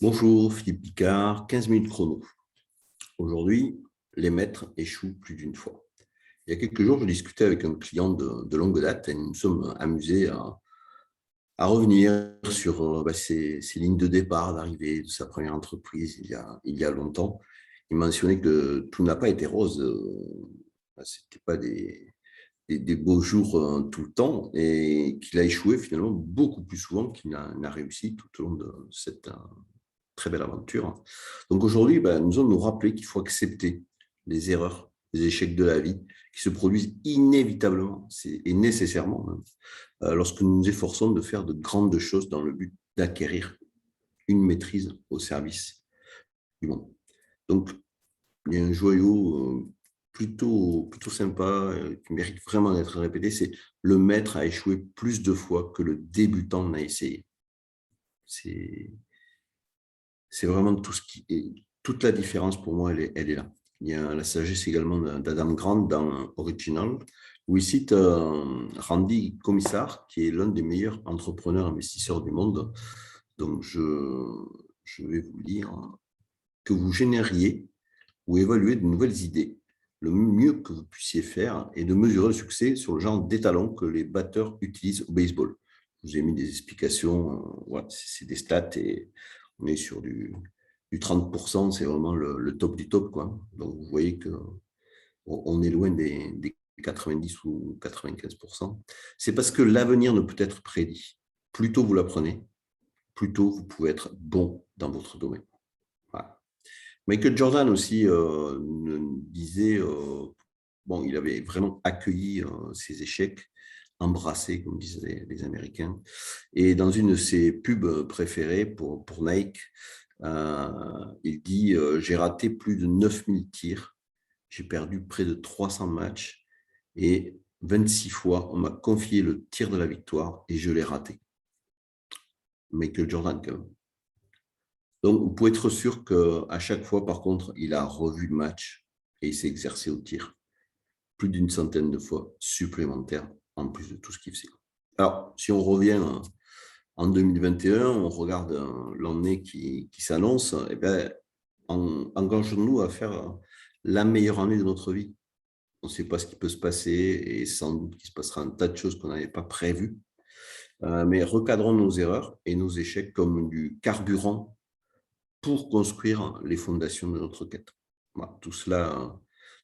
Bonjour, Philippe Picard, 15 minutes chrono. Aujourd'hui, les maîtres échouent plus d'une fois. Il y a quelques jours, je discutais avec un client de longue date et nous nous sommes amusés à revenir sur ses lignes de départ, d'arrivée de sa première entreprise il y a longtemps. Il mentionnait que tout n'a pas été rose. Ce n'était pas des beaux jours tout le temps et qu'il a échoué finalement beaucoup plus souvent qu'il n'a réussi tout au long de cette très belle aventure. Donc aujourd'hui, nous allons nous rappeler qu'il faut accepter les erreurs, les échecs de la vie qui se produisent inévitablement et nécessairement lorsque nous nous efforçons de faire de grandes choses dans le but d'acquérir une maîtrise au service du monde. Donc, il y a un joyau plutôt sympa qui mérite vraiment d'être répété, c'est le maître a échoué plus de fois que le débutant n'a essayé. C'est vraiment tout ce qui est, toute la différence pour moi, elle est là. Il y a la sagesse également d'Adam Grant dans Original, où il cite Randy Komissar, qui est l'un des meilleurs entrepreneurs investisseurs du monde. Donc, je vais vous lire que vous génériez ou évaluez de nouvelles idées. Le mieux que vous puissiez faire est de mesurer le succès sur le genre d'étalons que les batteurs utilisent au baseball. Je vous ai mis des explications, voilà, c'est des stats et on est sur du 30%, c'est vraiment le top du top, quoi. Donc, vous voyez qu'on est loin des 90 ou 95%. C'est parce que l'avenir ne peut être prédit. Plus tôt vous l'apprenez, plus tôt vous pouvez être bon dans votre domaine. Voilà. Michael Jordan aussi disait, il avait vraiment accueilli ses échecs, embrassé, comme disent les Américains. Et dans une de ses pubs préférées pour Nike, il dit j'ai raté plus de 9000 tirs, j'ai perdu près de 300 matchs et 26 fois, on m'a confié le tir de la victoire et je l'ai raté. Michael Jordan, quand même. Donc, vous pouvez être sûr qu'à chaque fois, par contre, il a revu le match et il s'est exercé au tir plus d'une centaine de fois supplémentaires en plus de tout ce qu'il faisait. Alors, si on revient en 2021, on regarde l'année qui s'annonce, eh bien, engageons-nous à faire la meilleure année de notre vie. On ne sait pas ce qui peut se passer et sans doute qu'il se passera un tas de choses qu'on n'avait pas prévues. Mais recadrons nos erreurs et nos échecs comme du carburant pour construire les fondations de notre quête. Voilà, tout cela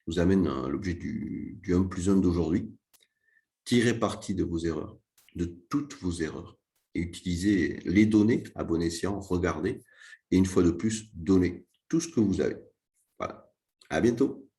nous amène à l'objet du 1 plus 1 d'aujourd'hui. Tirez parti de vos erreurs, de toutes vos erreurs, et utilisez les données à bon escient, regardez, et une fois de plus, donnez tout ce que vous avez. Voilà. À bientôt.